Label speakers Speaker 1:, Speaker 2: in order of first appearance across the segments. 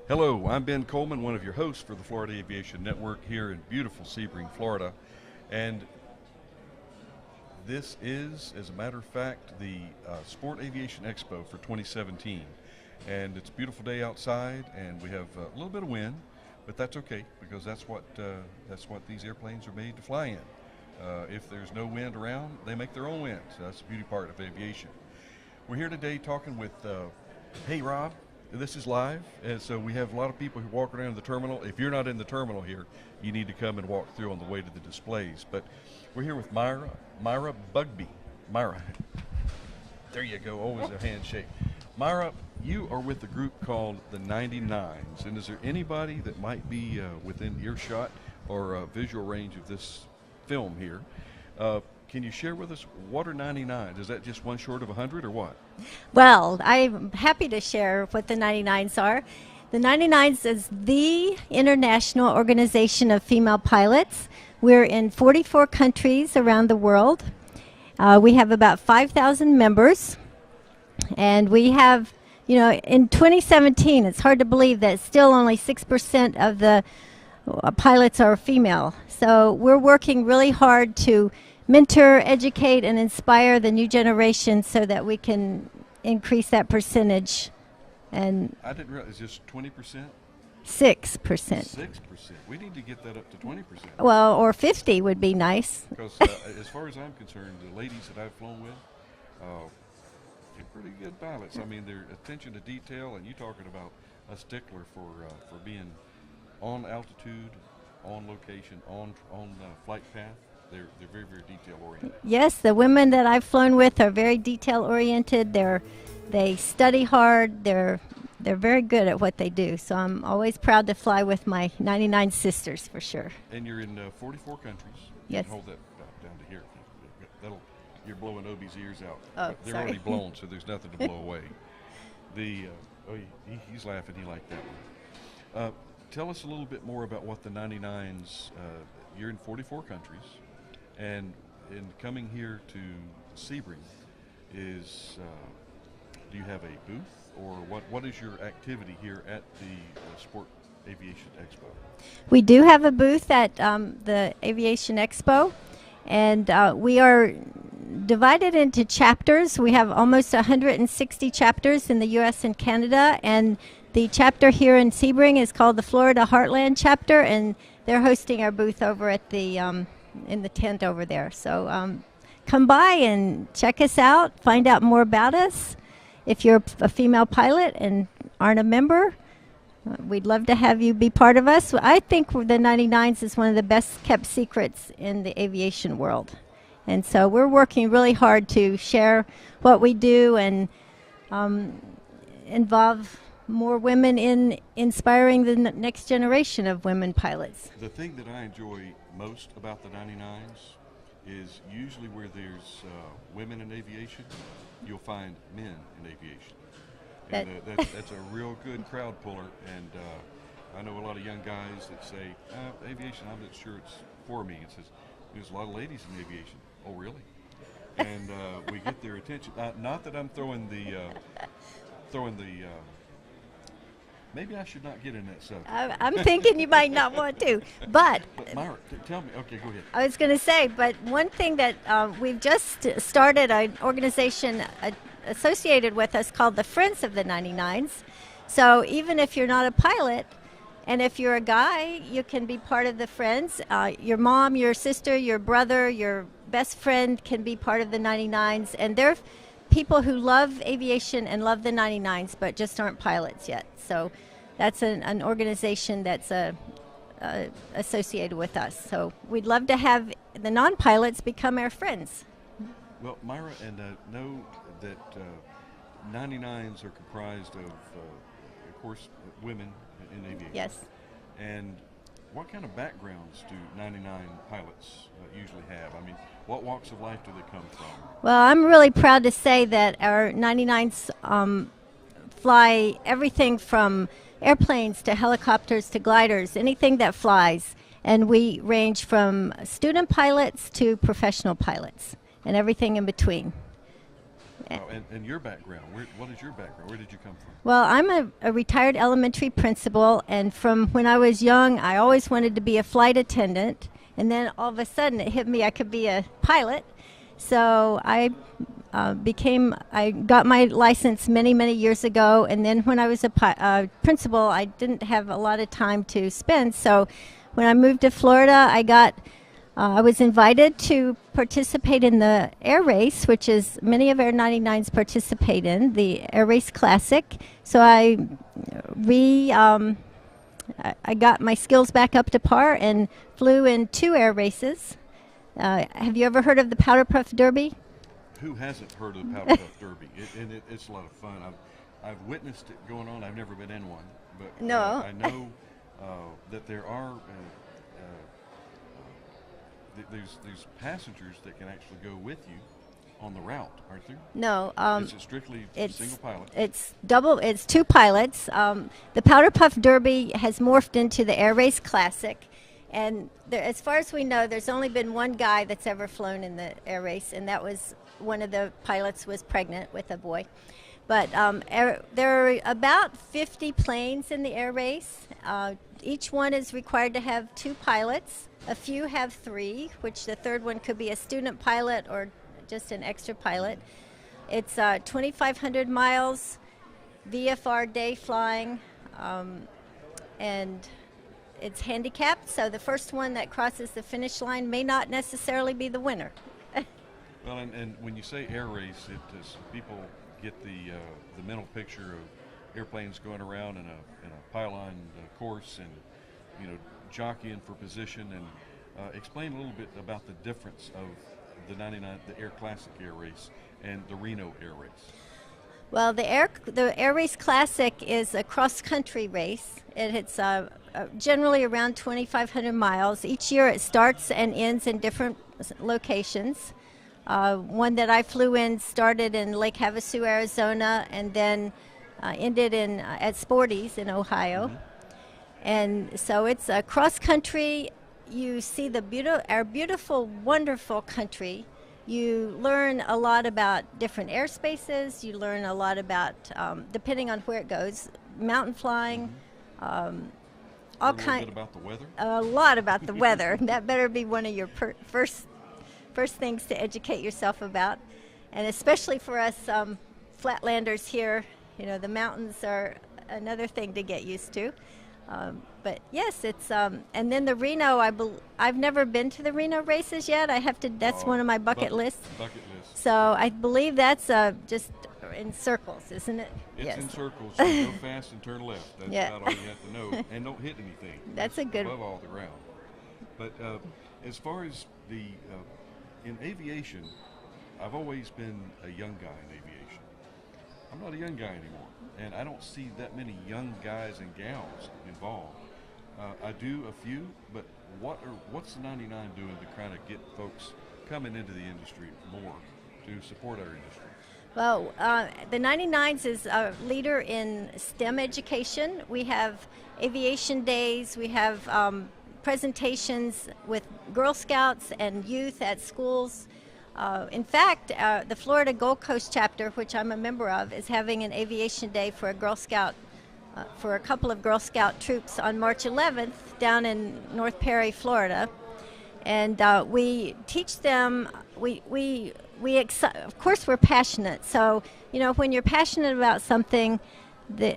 Speaker 1: Hello, I'm Ben Coleman, one of your hosts for the Florida Aviation Network here in beautiful Sebring, Florida. And this is, as a matter of fact, the Sport Aviation Expo for 2017. And it's a beautiful day outside, and we have a little bit of wind, but that's okay because that's what these airplanes are made to fly in. If there's no wind around, they make their own wind. So that's the beauty part of aviation. We're here today talking with, hey Rob, this is live, and so we have a lot of people who walk around the terminal. If you're not in the terminal here, you need to come and walk through on the way to the displays. But we're here with Myra Bugbee. Myra, there you go, always a handshake. Myra, you are with a group called the 99s, and is there anybody that might be within earshot or visual range of this film here? Can you share with us, what are 99? Is that just one short of 100 or what?
Speaker 2: Well, I'm happy to share what the 99s are. The 99s is the international organization of female pilots. We're in 44 countries around the world. We have about 5,000 members. And we have, you know, in 2017, it's hard to believe that still only 6% of the pilots are female. So we're working really hard to mentor, educate, and inspire the new generation so that we can increase that percentage. And
Speaker 1: I didn't realize, just 20%?
Speaker 2: 6%.
Speaker 1: 6%. We need to get that up to 20%.
Speaker 2: Well, or 50 would be nice.
Speaker 1: Because as far as I'm concerned, the ladies that I've flown with, they're pretty good pilots. I mean, their attention to detail, and you talking about a stickler for being on altitude, on location, on flight path. They're very, very detail oriented.
Speaker 2: Yes, the women that I've flown with are very detail oriented. They study hard. They're very good at what they do. So I'm always proud to fly with my 99 sisters for sure.
Speaker 1: And you're in 44 countries.
Speaker 2: Yes.
Speaker 1: Hold that down to here. You're blowing Obi's ears out.
Speaker 2: Oh,
Speaker 1: They're
Speaker 2: sorry.
Speaker 1: already blown, so there's nothing to blow away. He's laughing. He liked that one. Tell us a little bit more about what the 99s. You're in 44 countries. And in coming here to Sebring, do you have a booth, or what is your activity here at the Sport Aviation Expo?
Speaker 2: We do have a booth at the Aviation Expo, and we are divided into chapters. We have almost 160 chapters in the U.S. and Canada, and the chapter here in Sebring is called the Florida Heartland chapter, and they're hosting our booth over at the in the tent over there. So come by and check us out, find out more about us. If you're a female pilot and aren't a member, we'd love to have you be part of us. I think the 99s is one of the best kept secrets in the aviation world. And so we're working really hard to share what we do and involve more women in inspiring the next generation of women pilots.
Speaker 1: The thing that I enjoy most about the 99s is usually where there's women in aviation, you'll find men in aviation. And that's a real good crowd puller. And I know a lot of young guys that say, aviation, I'm not sure it's for me. It says, there's a lot of ladies in aviation. Oh, really? And we get their attention. Not that I'm throwing the maybe I should not get in that subject.
Speaker 2: I'm thinking you might not want to, but
Speaker 1: Myra, tell me. Okay, go ahead.
Speaker 2: I was going to say, but one thing that we've just started an organization associated with us called the Friends of the 99s. So even if you're not a pilot, and if you're a guy, you can be part of the Friends. Your mom, your sister, your brother, your best friend can be part of the 99s, and they're people who love aviation and love the 99s, but just aren't pilots yet. So that's an organization that's associated with us. So we'd love to have the non-pilots become our friends.
Speaker 1: Well, Myra, and know that 99s are comprised of course, women in aviation.
Speaker 2: Yes.
Speaker 1: And what kind of backgrounds do 99 pilots usually have? I mean, what walks of life do they come from?
Speaker 2: Well, I'm really proud to say that our 99s fly everything from airplanes to helicopters to gliders, anything that flies. And we range from student pilots to professional pilots and everything in between.
Speaker 1: Oh, and your background, what is your background? Where did you come from?
Speaker 2: Well, I'm a retired elementary principal, and from when I was young, I always wanted to be a flight attendant. And then all of a sudden it hit me I could be a pilot. So I got my license many years ago, and then when I was a principal, I didn't have a lot of time to spend. So when I moved to Florida, I was invited to participate in the air race, which is many of our 99s participate in, the Air Race Classic. So I got my skills back up to par and flew in 2 air races. Have you ever heard of the Powder Puff Derby?
Speaker 1: Who hasn't heard of the Powder Puff Derby? It's a lot of fun. I've witnessed it going on. I've never been in one, but
Speaker 2: No.
Speaker 1: I know that there are there's passengers that can actually go with you on the route, aren't there?
Speaker 2: No.
Speaker 1: Is it strictly single pilot?
Speaker 2: It's 2 pilots. The Powder Puff Derby has morphed into the Air Race Classic. And as far as we know, there's only been one guy that's ever flown in the air race, and that was one of the pilots was pregnant with a boy. But there are about 50 planes in the air race. Each one is required to have 2 pilots. A few have 3, which the third one could be a student pilot or just an extra pilot. It's 2,500 miles, VFR day flying, and it's handicapped, so the first one that crosses the finish line may not necessarily be the winner.
Speaker 1: Well, and when you say air race, people get the mental picture of airplanes going around in a pylon course and jockeying for position. And explain a little bit about the difference of the 99, the Air Classic Air Race, and the Reno Air Race.
Speaker 2: Well, the Air Race Classic is a cross-country race. It's generally around 2,500 miles. Each year it starts and ends in different locations. One that I flew in started in Lake Havasu, Arizona, and then ended at Sporty's in Ohio. Mm-hmm. And so it's a cross-country. You see our beautiful, wonderful country. You learn a lot about different airspaces. You learn a lot about, depending on where it goes, mountain flying, all kinds.
Speaker 1: About the weather.
Speaker 2: A lot about the weather. That better be one of your first things to educate yourself about, and especially for us flatlanders here, the mountains are another thing to get used to. But yes, it's and then the Reno. I've never been to the Reno races yet. That's one of my bucket lists.
Speaker 1: Bucket list.
Speaker 2: So I believe that's just in circles, isn't it?
Speaker 1: It's
Speaker 2: yes.
Speaker 1: in circles. So go fast and turn left. That's
Speaker 2: Yeah.
Speaker 1: about all you have to know, and don't hit anything.
Speaker 2: That's a good.
Speaker 1: Above all the ground. But as far as in aviation, I've always been a young guy in aviation. I'm not a young guy anymore, and I don't see that many young guys and gals involved. I do a few, but what's the 99 doing to kind of get folks coming into the industry more to support our industry?
Speaker 2: Well, the 99s is a leader in STEM education. We have aviation days. We have presentations with Girl Scouts and youth at schools. In fact, the Florida Gold Coast chapter, which I'm a member of, is having an aviation day for a couple of Girl Scout troops on March 11th down in North Perry, Florida. And we teach them, of course we're passionate. So, when you're passionate about something, the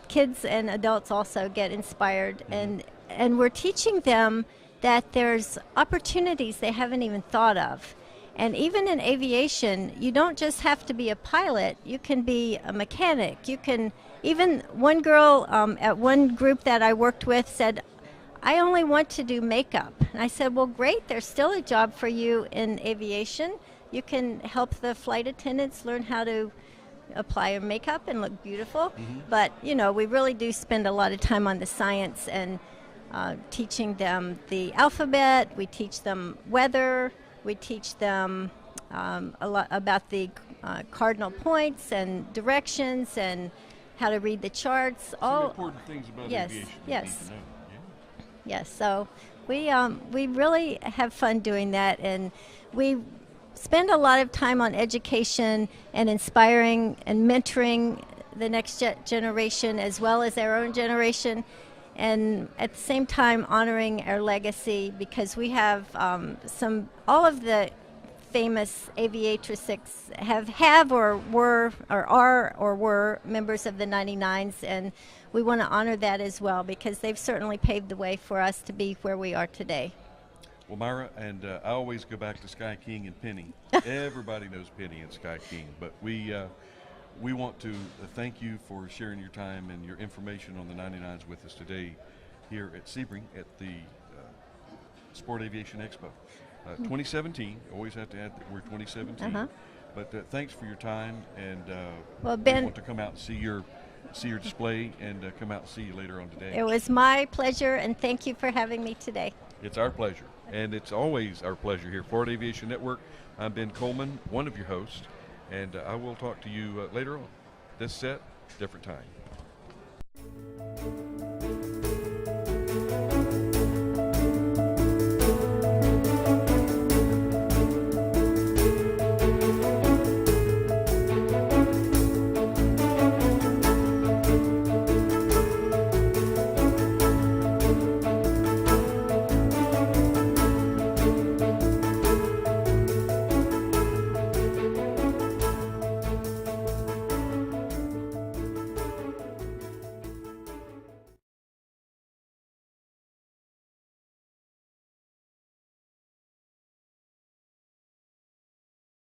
Speaker 2: kids and adults also get inspired. And we're teaching them that there's opportunities they haven't even thought of. And even in aviation, you don't just have to be a pilot. You can be a mechanic. Even one girl at one group that I worked with said, I only want to do makeup. And I said, well, great, there's still a job for you in aviation. You can help the flight attendants learn how to apply a makeup and look beautiful. But, you know, we really do spend a lot of time on the science and teaching them the alphabet. We teach them weather. We teach them a lot about the cardinal points and directions and how to read the charts.
Speaker 1: Some important things about
Speaker 2: yes,
Speaker 1: aviation
Speaker 2: yes.
Speaker 1: you need to know. Yeah.
Speaker 2: Yes, so we really have fun doing that, and we spend a lot of time on education and inspiring and mentoring the next generation as well as our own generation, and at the same time honoring our legacy, because we have all of the famous aviatricians have or were or are or were members of the 99s, and we want to honor that as well because they've certainly paved the way for us to be where we are today.
Speaker 1: Well, Myra, and I always go back to Sky King and Penny. Everybody knows Penny and Sky King, but we want to thank you for sharing your time and your information on the 99s with us today here at Sebring at the Sport Aviation Expo. 2017, always have to add that we're 2017. But thanks for your time, and
Speaker 2: well, Ben,
Speaker 1: we want to come out and see your display and come out and see you later on today.
Speaker 2: It was my pleasure, and thank you for having me today.
Speaker 1: It's our pleasure, and it's always our pleasure here. Florida Aviation Network, I'm Ben Coleman, one of your hosts, and I will talk to you later on. This set, different time.